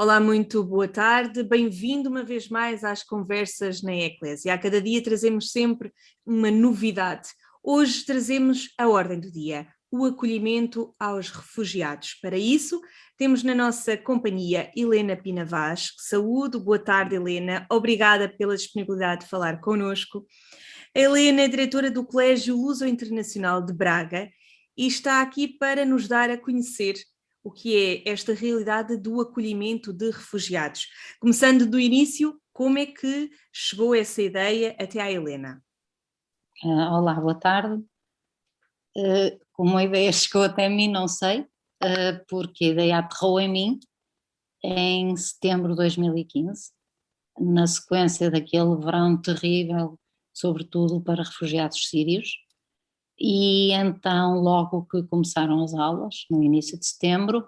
Olá, muito boa tarde. Bem-vindo uma vez mais às conversas na Eclésia. A cada dia trazemos sempre uma novidade. Hoje trazemos a ordem do dia, o acolhimento aos refugiados. Para isso, temos na nossa companhia Helena Pina Vaz. Saúde, boa tarde, Helena. Obrigada pela disponibilidade de falar connosco. A Helena é diretora do Colégio Luso-Internacional de Braga e está aqui para nos dar a conhecer o que é esta realidade do acolhimento de refugiados. Começando do início, como é que chegou essa ideia até à Helena? Olá, boa tarde. Como a ideia chegou até mim, não sei, porque a ideia aterrou em mim em setembro de 2015, na sequência daquele verão terrível, sobretudo para refugiados sírios. E então, logo que começaram as aulas, no início de setembro,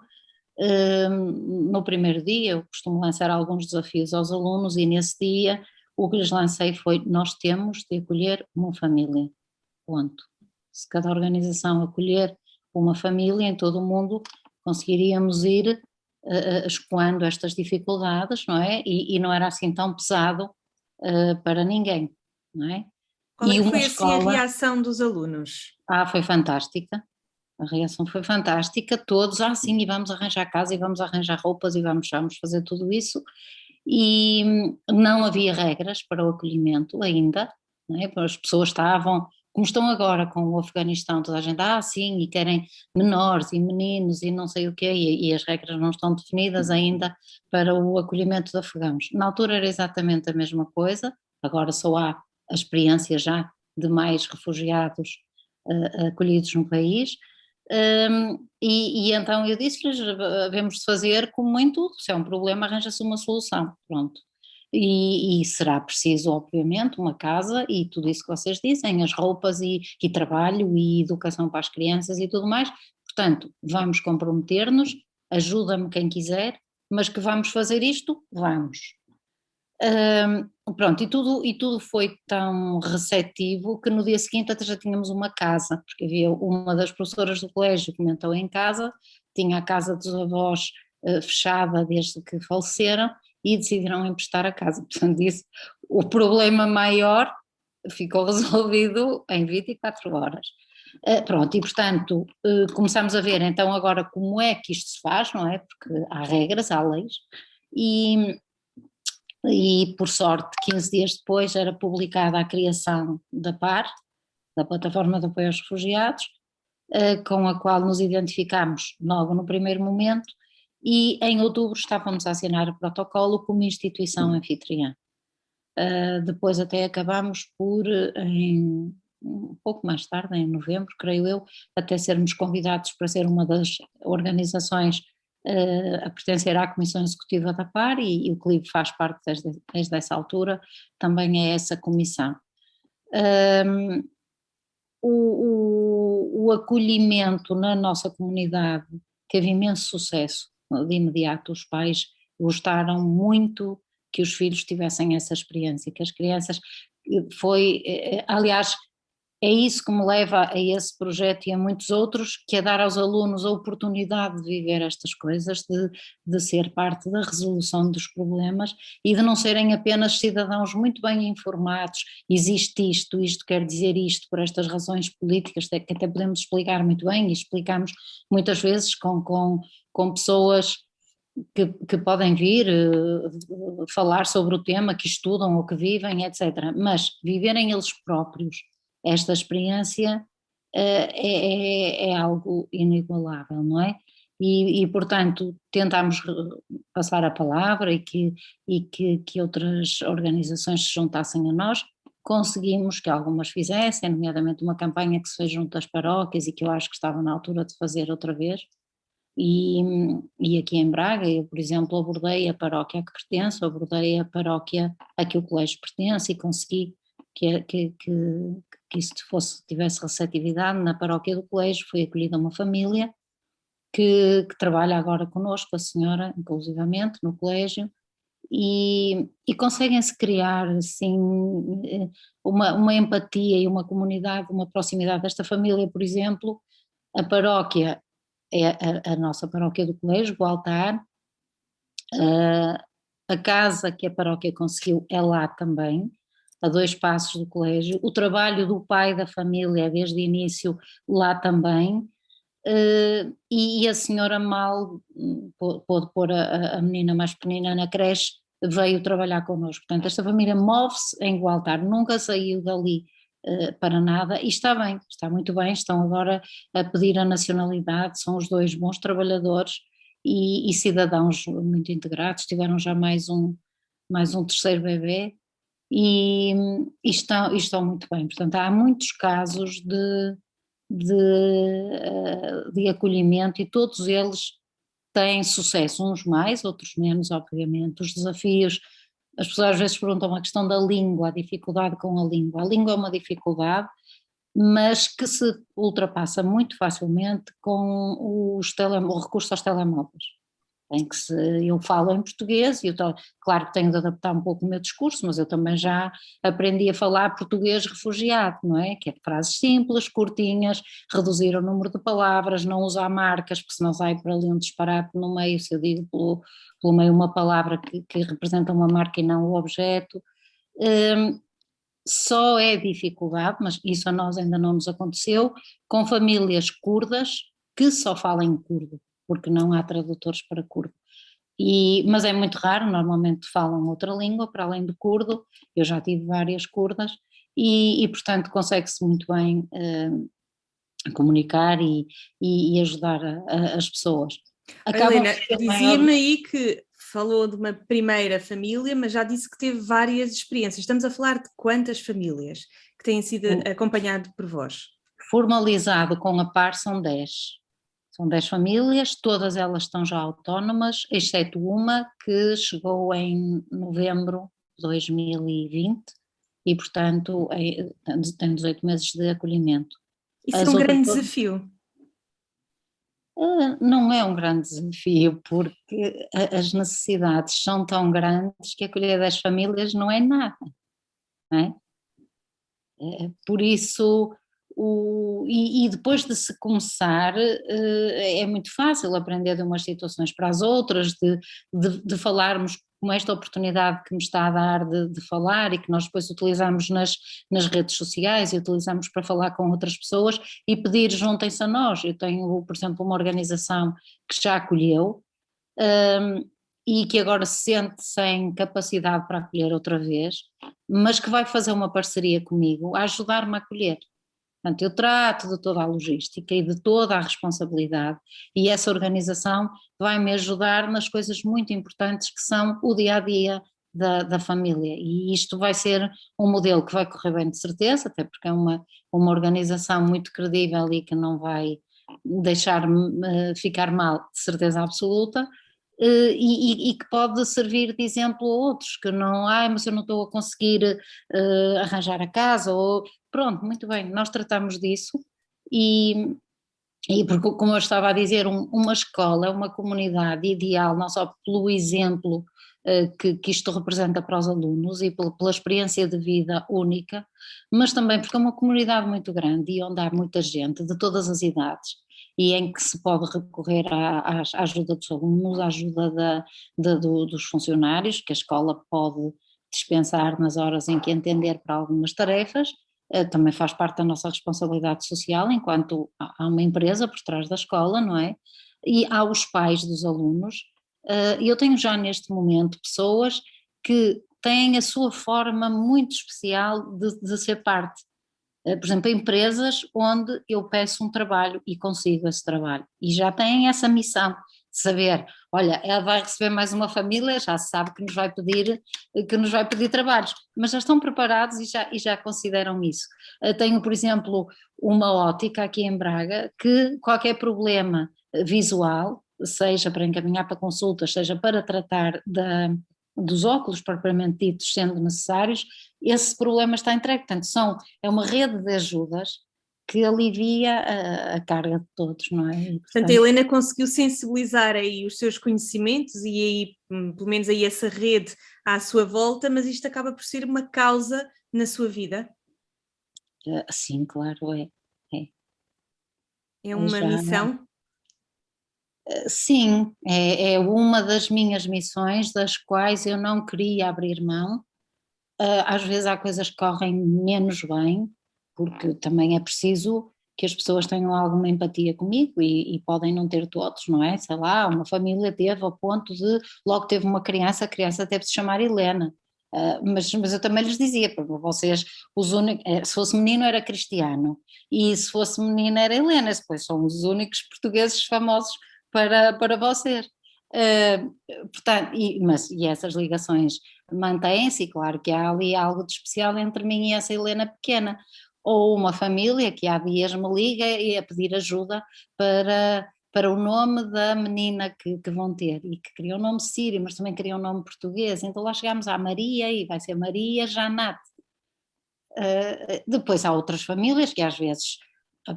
no primeiro dia, eu costumo lançar alguns desafios aos alunos, e nesse dia o que lhes lancei foi: nós temos de acolher uma família, ponto. Se cada organização acolher uma família em todo o mundo, conseguiríamos ir escoando estas dificuldades, não é? E não era assim tão pesado para ninguém, não é? Qual é E que uma foi assim a escola, reação dos alunos? foi fantástica. A reação foi fantástica, todos, sim, e vamos arranjar casa, e vamos arranjar roupas, e vamos fazer tudo isso. E não havia regras para o acolhimento ainda, não é? As pessoas estavam, como estão agora com o Afeganistão, toda a gente, sim, e querem menores e meninos e não sei o quê, e as regras não estão definidas ainda para o acolhimento de afegãos. Na altura era exatamente a mesma coisa, agora só há a experiência já de mais refugiados acolhidos no país. E então eu disse-lhes: havemos de fazer como em tudo, se é um problema arranja-se uma solução, pronto. E será preciso, obviamente, uma casa e tudo isso que vocês dizem, as roupas e trabalho e educação para as crianças e tudo mais. Portanto, vamos comprometer-nos, ajuda-me quem quiser, mas que vamos fazer isto, vamos. Pronto, e tudo foi tão receptivo que no dia seguinte até já tínhamos uma casa, porque havia uma das professoras do colégio que comentou em casa, tinha a casa dos avós fechada desde que faleceram e decidiram emprestar a casa. Portanto, isso, o problema maior ficou resolvido em 24 horas. Pronto, e portanto começamos a ver então agora como é que isto se faz, não é? Porque há regras, há leis, e por sorte 15 dias depois era publicada a criação da PAR, da Plataforma de Apoio aos Refugiados, com a qual nos identificámos logo no primeiro momento, e em outubro estávamos a assinar o protocolo como instituição anfitriã. Depois até acabámos por, um pouco mais tarde, em novembro, creio eu, até sermos convidados para ser uma das organizações a pertencer à Comissão Executiva da PAR, e o CLIV faz parte desde essa altura, também é essa comissão. O acolhimento na nossa comunidade teve imenso sucesso. De imediato os pais gostaram muito que os filhos tivessem essa experiência, que as crianças, aliás, é isso que me leva a esse projeto e a muitos outros, que é dar aos alunos a oportunidade de viver estas coisas, de ser parte da resolução dos problemas e de não serem apenas cidadãos muito bem informados: existe isto quer dizer isto por estas razões políticas, que até podemos explicar muito bem, e explicamos muitas vezes com pessoas que podem vir falar sobre o tema, que estudam ou que vivem, etc. Mas viverem eles próprios esta experiência é algo inigualável, não é? Portanto, tentámos passar a palavra e que outras organizações se juntassem a nós. Conseguimos que algumas fizessem, nomeadamente uma campanha que se fez junto às paróquias e que eu acho que estava na altura de fazer outra vez. E aqui em Braga, eu, por exemplo, abordei a paróquia a que pertenço, abordei a paróquia a que o colégio pertence, e consegui que isso tivesse receptividade. Na paróquia do colégio foi acolhida uma família que trabalha agora connosco, a senhora, inclusivamente, no colégio, e conseguem-se criar assim uma empatia e uma comunidade, uma proximidade desta família. Por exemplo, a paróquia é a nossa paróquia do colégio, o altar, A casa que a paróquia conseguiu é lá também, a 2 passos do colégio. O trabalho do pai da família, desde o início, lá também. E a senhora mal pôde pôr a menina mais pequenina na creche, veio trabalhar connosco. Portanto, esta família move-se em Gualtar, nunca saiu dali para nada e está bem, está muito bem. Estão agora a pedir a nacionalidade, são os dois bons trabalhadores e cidadãos muito integrados, tiveram já mais um terceiro bebê e, e estão muito bem. Portanto, há muitos casos de acolhimento e todos eles têm sucesso, uns mais, outros menos, obviamente. Os desafios, as pessoas às vezes perguntam a questão da língua, a dificuldade com a língua. A língua é uma dificuldade, mas que se ultrapassa muito facilmente com o recurso aos telemóveis em que eu falo em português e claro que tenho de adaptar um pouco o meu discurso, mas eu também já aprendi a falar português refugiado, não é? Que é frases simples, curtinhas, reduzir o número de palavras, não usar marcas, porque senão sai por ali um disparate no meio, se eu digo pelo meio uma palavra que representa uma marca e não o objeto. Só é dificuldade, mas isso a nós ainda não nos aconteceu, com famílias curdas que só falam curdo, porque não há tradutores para curdo. Mas é muito raro, normalmente falam outra língua para além do curdo, eu já tive várias curdas portanto consegue-se muito bem comunicar e ajudar as pessoas. Acabam Helena, por ser dizia-me aí que falou de uma primeira família, mas já disse que teve várias experiências. Estamos a falar de quantas famílias que têm sido acompanhado por vós? Formalizado com a par são 10. São 10 famílias, todas elas estão já autónomas, exceto uma que chegou em novembro de 2020 e, portanto, tem 18 meses de acolhimento. Isso é As um outras grande desafio. não é um grande desafio, porque as necessidades são tão grandes que acolher 10 famílias não é nada, não é? Por isso, e depois de se começar, é muito fácil aprender de umas situações para as outras, de falarmos com esta oportunidade que me está a dar de falar e que nós depois utilizamos nas redes sociais e utilizamos para falar com outras pessoas e pedir juntem-se a nós. Eu tenho, por exemplo, uma organização que já acolheu, e que agora se sente sem capacidade para acolher outra vez, mas que vai fazer uma parceria comigo a ajudar-me a acolher. Portanto, eu trato de toda a logística e de toda a responsabilidade e essa organização vai-me ajudar nas coisas muito importantes que são o dia-a-dia da família e isto vai ser um modelo que vai correr bem de certeza, até porque é uma organização muito credível e que não vai deixar-me ficar mal de certeza absoluta, e que pode servir de exemplo a outros que não, mas eu não estou a conseguir arranjar a casa, ou pronto, muito bem, nós tratamos disso e porque como eu estava a dizer, uma escola é uma comunidade ideal, não só pelo exemplo que isto representa para os alunos e pela experiência de vida única, mas também porque é uma comunidade muito grande e onde há muita gente de todas as idades e em que se pode recorrer à ajuda dos alunos, à ajuda dos funcionários, que a escola pode dispensar nas horas em que entender para algumas tarefas. Também faz parte da nossa responsabilidade social enquanto há uma empresa por trás da escola, não é? E há os pais dos alunos, e eu tenho já neste momento pessoas que têm a sua forma muito especial de ser parte. Por exemplo, empresas onde eu peço um trabalho e consigo esse trabalho e já têm essa missão de saber, olha, ela vai receber mais uma família, já se sabe que nos vai pedir trabalhos, mas já estão preparados e já consideram isso. Tenho, por exemplo, uma ótica aqui em Braga que qualquer problema visual, seja para encaminhar para consultas, seja para tratar dos óculos propriamente ditos sendo necessários, esse problema está entregue, portanto é uma rede de ajudas que alivia a carga de todos, não é? E, Portanto, a Helena conseguiu sensibilizar aí os seus conhecimentos e aí, pelo menos aí essa rede à sua volta, mas isto acaba por ser uma causa na sua vida? Sim, claro, é. É uma Já, missão? Sim, é uma das minhas missões, das quais eu não queria abrir mão. Às vezes há coisas que correm menos bem, porque também é preciso que as pessoas tenham alguma empatia comigo e podem não ter todos, não é? Sei lá, uma família teve ao ponto de logo teve uma criança, a criança deve se chamar Helena. Mas eu também lhes dizia, para vocês, se fosse menino era Cristiano e se fosse menina era Helena, depois são os únicos portugueses famosos para vocês. Portanto, e essas ligações mantém-se, e claro que há ali algo de especial entre mim e essa Helena pequena, ou uma família que há dias me liga e a pedir ajuda para o nome da menina que vão ter, e que queria um nome sírio, mas também queria um nome português, então lá chegamos à Maria e vai ser Maria Janate. Depois há outras famílias que às vezes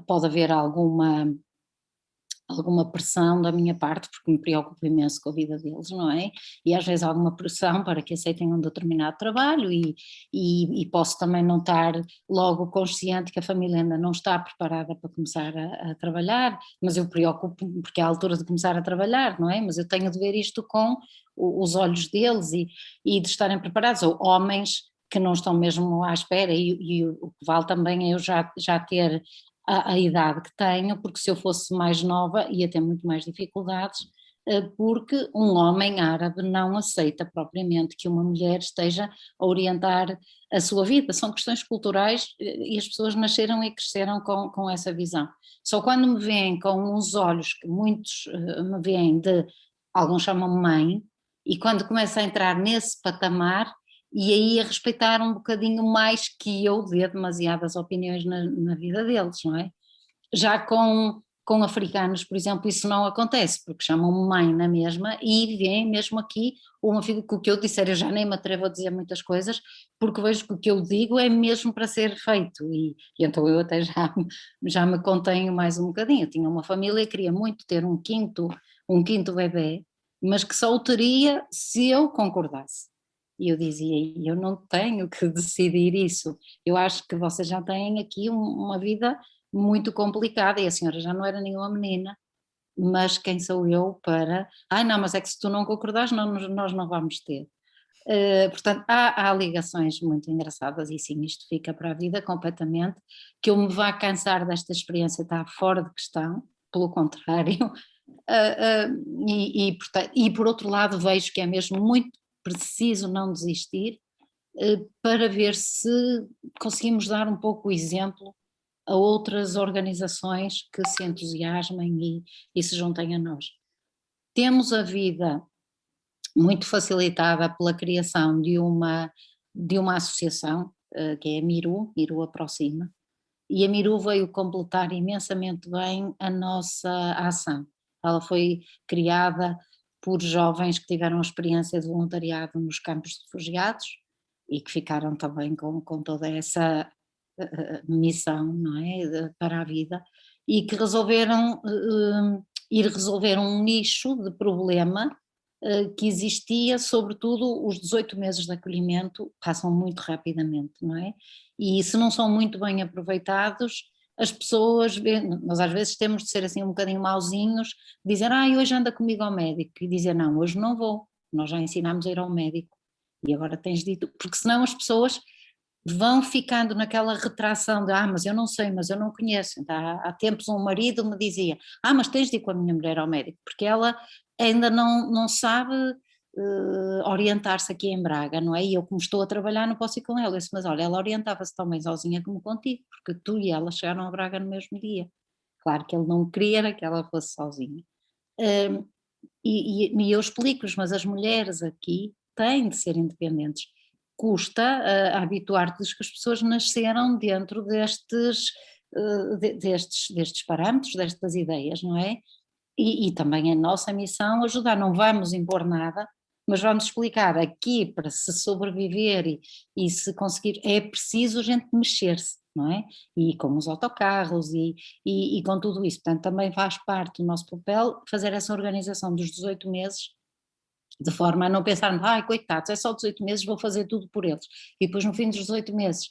pode haver alguma pressão da minha parte, porque me preocupo imenso com a vida deles, não é? E às vezes alguma pressão para que aceitem um determinado trabalho e posso também não estar logo consciente que a família ainda não está preparada para começar a trabalhar, mas eu preocupo porque é a altura de começar a trabalhar, não é? Mas eu tenho de ver isto com os olhos deles e de estarem preparados, ou homens que não estão mesmo à espera, e o que vale também é eu já ter a idade que tenho, porque se eu fosse mais nova ia ter muito mais dificuldades, porque um homem árabe não aceita propriamente que uma mulher esteja a orientar a sua vida. São questões culturais e as pessoas nasceram e cresceram com essa visão. Só quando me veem com uns olhos que muitos me veem de, alguns chamam mãe, e quando começa a entrar nesse patamar, e aí a respeitar um bocadinho mais que eu dê demasiadas opiniões na vida deles, não é? Já com africanos, por exemplo, isso não acontece, porque chamam-me mãe na mesma e vêm mesmo aqui uma filha que o que eu disser, eu já nem me atrevo a dizer muitas coisas, porque vejo que o que eu digo é mesmo para ser feito, e então eu até já me contenho mais um bocadinho. Eu tinha uma família, queria muito ter um quinto bebê, mas que só o teria se eu concordasse. E eu dizia, eu não tenho que decidir isso, eu acho que vocês já têm aqui uma vida muito complicada, e a senhora já não era nenhuma menina, mas quem sou eu para, ai não, mas é que se tu não concordares nós não vamos ter. Portanto, há ligações muito engraçadas e sim, isto fica para a vida completamente, que eu me vá cansar desta experiência está fora de questão, pelo contrário, portanto, e por outro lado vejo que é mesmo muito preciso não desistir, para ver se conseguimos dar um pouco o exemplo a outras organizações que se entusiasmem e se juntem a nós. Temos a vida muito facilitada pela criação de uma associação, que é a Miru Aproxima, e a Miru veio completar imensamente bem a nossa ação. Ela foi criada por jovens que tiveram a experiência de voluntariado nos campos de refugiados e que ficaram também com toda essa missão, não é, para a vida, e que resolveram ir resolver um nicho de problema que existia, sobretudo os 18 meses de acolhimento passam muito rapidamente, não é? E se não são muito bem aproveitados, as pessoas, nós às vezes temos de ser assim um bocadinho mauzinhos, dizer, hoje anda comigo ao médico, e dizer, não, hoje não vou, nós já ensinámos a ir ao médico, e agora tens dito, porque senão as pessoas vão ficando naquela retração de, mas eu não sei, mas eu não conheço. Então, há tempos um marido me dizia, mas tens de ir com a minha mulher ao médico, porque ela ainda não sabe orientar-se aqui em Braga, não é? E eu como estou a trabalhar não posso ir com ela. Eu disse, mas olha, ela orientava-se tão bem sozinha como contigo, porque tu e ela chegaram a Braga no mesmo dia. Claro que ele não queria era que ela fosse sozinha. Um, e eu explico-lhes, mas as mulheres aqui têm de ser independentes. Custa habituar-te que as pessoas nasceram dentro destes parâmetros, destas ideias, não é? E também é nossa missão ajudar, não vamos impor nada, mas vamos explicar aqui para se sobreviver e se conseguir, é preciso a gente mexer-se, não é? E com os autocarros e com tudo isso, portanto também faz parte do nosso papel fazer essa organização dos 18 meses, de forma a não pensarmos, coitados, é só 18 meses, vou fazer tudo por eles, e depois no fim dos 18 meses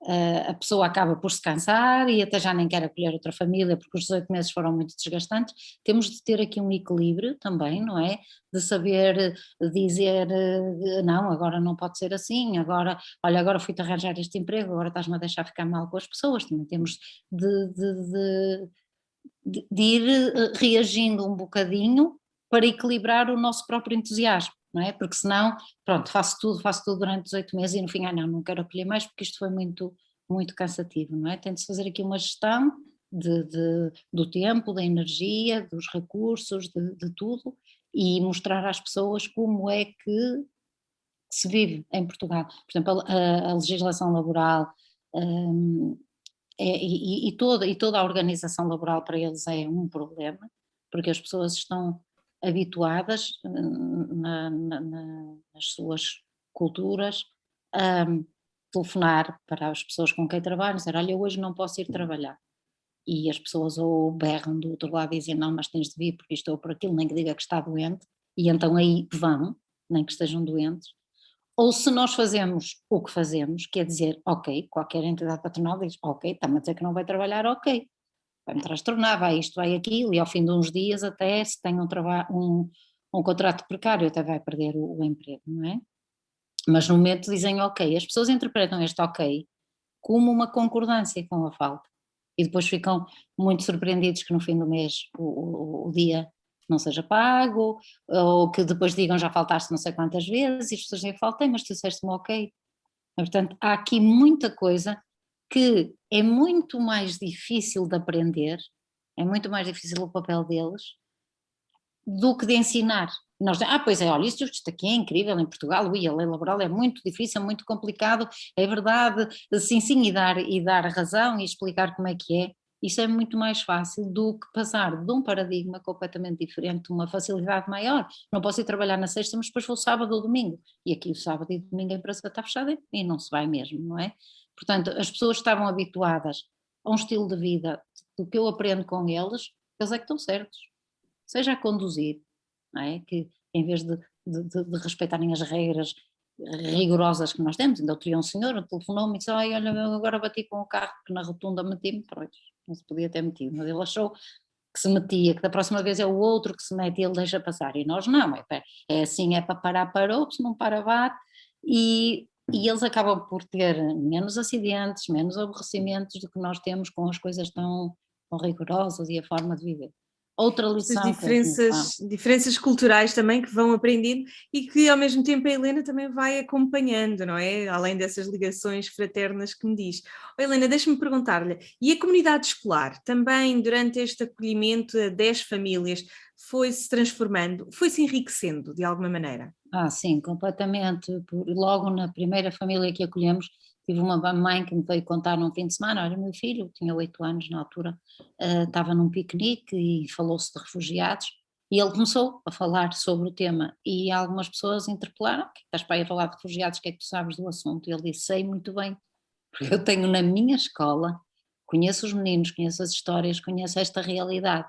a pessoa acaba por se cansar e até já nem quer acolher outra família porque os 18 meses foram muito desgastantes. Temos de ter aqui um equilíbrio também, não é? De saber dizer não, agora não pode ser assim, agora, olha, agora fui-te arranjar este emprego, agora estás-me a deixar ficar mal com as pessoas. Também temos de ir reagindo um bocadinho para equilibrar o nosso próprio entusiasmo, não é? Porque senão, pronto, faço tudo durante 18 meses e no fim, não quero acolher mais porque isto foi muito, muito cansativo, não é? Tem-de-se fazer aqui uma gestão do tempo, da energia, dos recursos, de tudo e mostrar às pessoas como é que se vive em Portugal. Por exemplo, a legislação laboral, hum, toda a organização laboral para eles é um problema, porque as pessoas estão habituadas nas suas culturas a telefonar para as pessoas com quem trabalham, dizer, olha, hoje não posso ir trabalhar. E as pessoas ou berram do outro lado e dizem, não, mas tens de vir porque isto ou por aquilo, nem que diga que está doente, e então aí vão, nem que estejam doentes. Ou se nós fazemos o que fazemos, quer dizer, ok, qualquer entidade patronal diz, ok, está-me a dizer que não vai trabalhar, ok, vai-me transtornar, vai isto, vai aquilo, e ao fim de uns dias até se tem um contrato precário até vai perder o emprego, não é? Mas no momento dizem ok, as pessoas interpretam este ok como uma concordância com a falta e depois ficam muito surpreendidos que no fim do mês o dia não seja pago, ou que depois digam já faltaste não sei quantas vezes, e as pessoas dizem faltei, mas tu disseste-me ok. Portanto, há aqui muita coisa que é muito mais difícil de aprender, é muito mais difícil o papel deles, do que de ensinar. Nós, pois é, olha, isto aqui é incrível em Portugal, ui, a lei laboral é muito difícil, muito complicado, é verdade, sim, sim, e dar razão e explicar como é que é. Isso é muito mais fácil do que passar de um paradigma completamente diferente, uma facilidade maior. Não posso ir trabalhar na sexta, mas depois vou sábado ou domingo. E aqui o sábado e domingo a empresa está fechada e não se vai mesmo, não é? Portanto, as pessoas estavam habituadas a um estilo de vida do que eu aprendo com eles é que estão certos. Seja a conduzir, não é? Que em vez de respeitarem as regras rigorosas que nós temos, ainda outro dia um senhor telefonou-me e disse, olha, eu agora bati com o carro que na rotunda meti-me, pronto, não se podia ter metido, mas ele achou que se metia, que da próxima vez é o outro que se mete e ele deixa passar, e nós não, é assim, é para parar, parou, se não para, bate, e eles acabam por ter menos acidentes, menos aborrecimentos do que nós temos com as coisas tão rigorosas e a forma de viver. Outra Estas lição que eles nos dão. diferenças culturais também que vão aprendendo e que ao mesmo tempo a Helena também vai acompanhando, não é? Além dessas ligações fraternas que me diz. Oh, Helena, deixa-me perguntar-lhe, e a comunidade escolar também durante este acolhimento a 10 famílias foi-se transformando, foi-se enriquecendo de alguma maneira? Sim, completamente. Logo na primeira família que acolhemos, tive uma mãe que me veio contar num fim de semana, olha, meu filho, tinha 8 anos na altura, estava num piquenique e falou-se de refugiados, e ele começou a falar sobre o tema, e algumas pessoas interpelaram, que estás para aí a falar de refugiados, o que é que tu sabes do assunto? E ele disse, sei muito bem, porque eu tenho na minha escola, conheço os meninos, conheço as histórias, conheço esta realidade,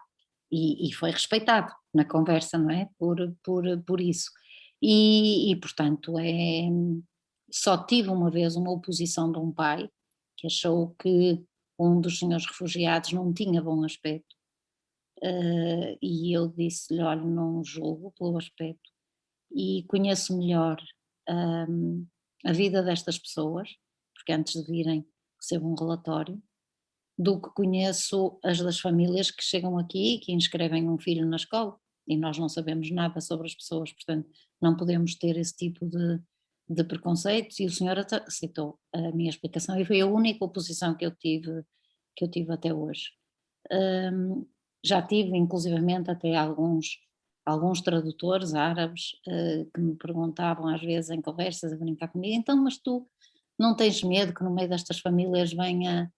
e foi respeitado na conversa, não é? Por isso. Portanto, só tive uma vez uma oposição de um pai que achou que um dos senhores refugiados não tinha bom aspecto, e eu disse-lhe, olha, não julgo pelo aspecto e conheço melhor a vida destas pessoas, porque antes de virem recebo um relatório, do que conheço as das famílias que chegam aqui e que inscrevem um filho na escola e nós não sabemos nada sobre as pessoas, portanto não podemos ter esse tipo de preconceitos e o senhor aceitou a minha explicação e foi a única oposição que eu tive até hoje. Já tive inclusivamente até alguns tradutores árabes que me perguntavam às vezes em conversas a brincar comigo, então mas tu não tens medo que no meio destas famílias venha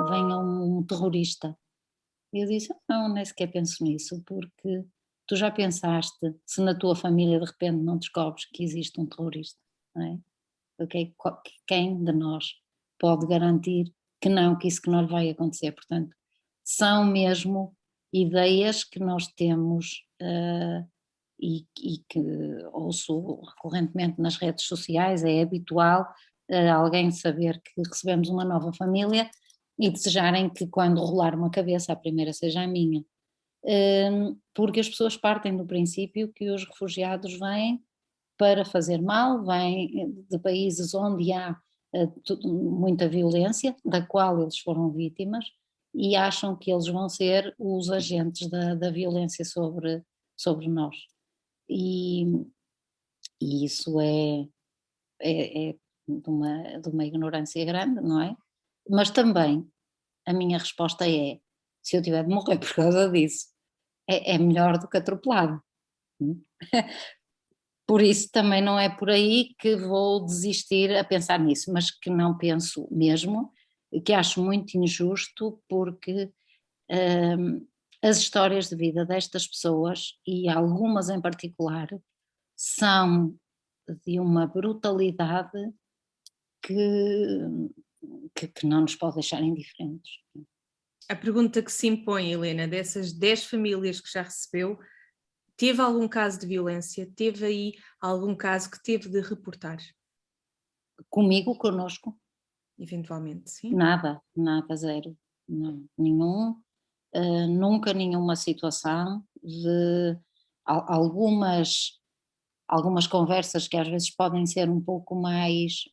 um terrorista? E eu disse, não, nem sequer penso nisso, porque tu já pensaste se na tua família de repente não descobres que existe um terrorista, não é? Porque quem de nós pode garantir que não, que isso que não lhe vai acontecer? Portanto, são mesmo ideias que nós temos e que ouço recorrentemente nas redes sociais, é habitual alguém saber que recebemos uma nova família e desejarem que quando rolar uma cabeça a primeira seja a minha. Porque as pessoas partem do princípio que os refugiados vêm para fazer mal, vêm de países onde há muita violência, da qual eles foram vítimas, e acham que eles vão ser os agentes da violência sobre nós. E isso é de uma ignorância grande, não é? Mas também a minha resposta é: se eu tiver de morrer por causa disso, é melhor do que atropelado. Por isso também não é por aí que vou desistir a pensar nisso, mas que não penso mesmo, que acho muito injusto, porque as histórias de vida destas pessoas, e algumas em particular, são de uma brutalidade que não nos pode deixar indiferentes. A pergunta que se impõe, Helena, dessas 10 famílias que já recebeu, teve algum caso de violência? Teve aí algum caso que teve de reportar? Comigo, connosco? Eventualmente, sim. Nada, zero. Não, nenhum. Nunca nenhuma situação de algumas conversas que às vezes podem ser um pouco mais,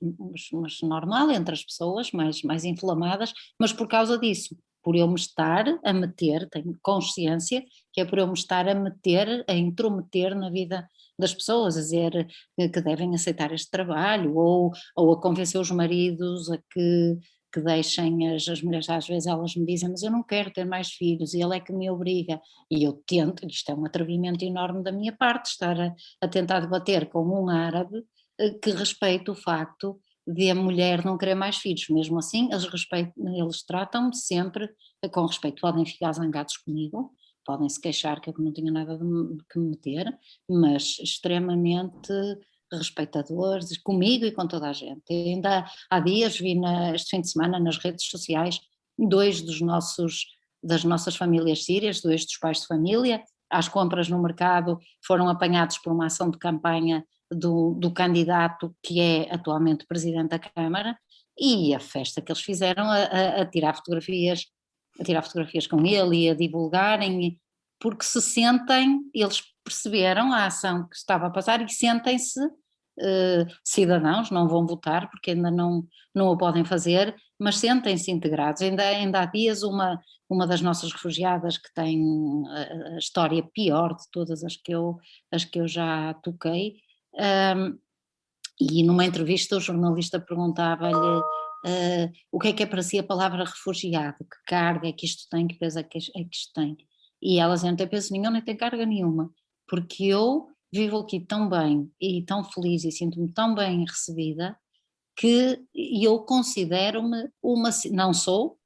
mas normal entre as pessoas, mais inflamadas, mas por causa disso, por eu me estar a meter, tenho consciência que é por eu me estar a intrometer na vida das pessoas, a dizer que devem aceitar este trabalho, ou a convencer os maridos a que deixem as mulheres. Às vezes elas me dizem: mas eu não quero ter mais filhos, e ele é que me obriga, e eu tento. Isto é um atrevimento enorme da minha parte, estar a tentar debater com um árabe que respeita o facto de a mulher não querer mais filhos. Mesmo assim, eles tratam-me sempre com respeito. Podem ficar zangados comigo, podem se queixar que eu não tinha nada de que me meter, mas extremamente respeitadores comigo e com toda a gente. E ainda há dias vi este fim de semana nas redes sociais dois das nossas famílias sírias, dois dos pais de família, às compras no mercado, foram apanhados por uma ação de campanha do candidato que é atualmente presidente da Câmara, e a festa que eles fizeram a tirar fotografias com ele e a divulgarem, porque se sentem, eles perceberam a ação que estava a passar e sentem-se cidadãos, não vão votar porque ainda não o podem fazer, mas sentem-se integrados. Ainda há dias uma das nossas refugiadas, que tem a história pior de todas as que eu já toquei, e numa entrevista o jornalista perguntava-lhe o que é para si a palavra refugiado, que carga é que isto tem, que peso é que isto tem, e ela dizia: não tem peso nenhum, nem tem carga nenhuma, porque eu vivo aqui tão bem e tão feliz e sinto-me tão bem recebida que eu considero-me não sou,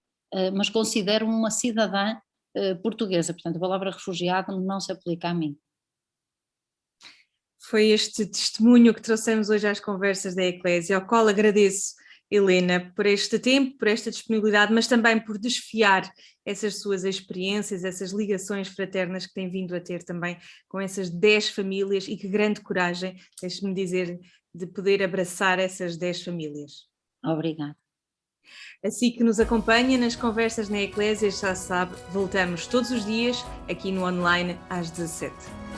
mas considero-me uma cidadã portuguesa. Portanto, a palavra refugiado não se aplica a mim. Foi este testemunho que trouxemos hoje às conversas da Eclésia, ao qual agradeço, Helena, por este tempo, por esta disponibilidade, mas também por desfiar essas suas experiências, essas ligações fraternas que tem vindo a ter também com essas 10 famílias, e que grande coragem, deixe-me dizer, de poder abraçar essas 10 famílias. Obrigada. Assim que nos acompanha nas conversas na Eclésia, já sabe, voltamos todos os dias aqui no online às 17h.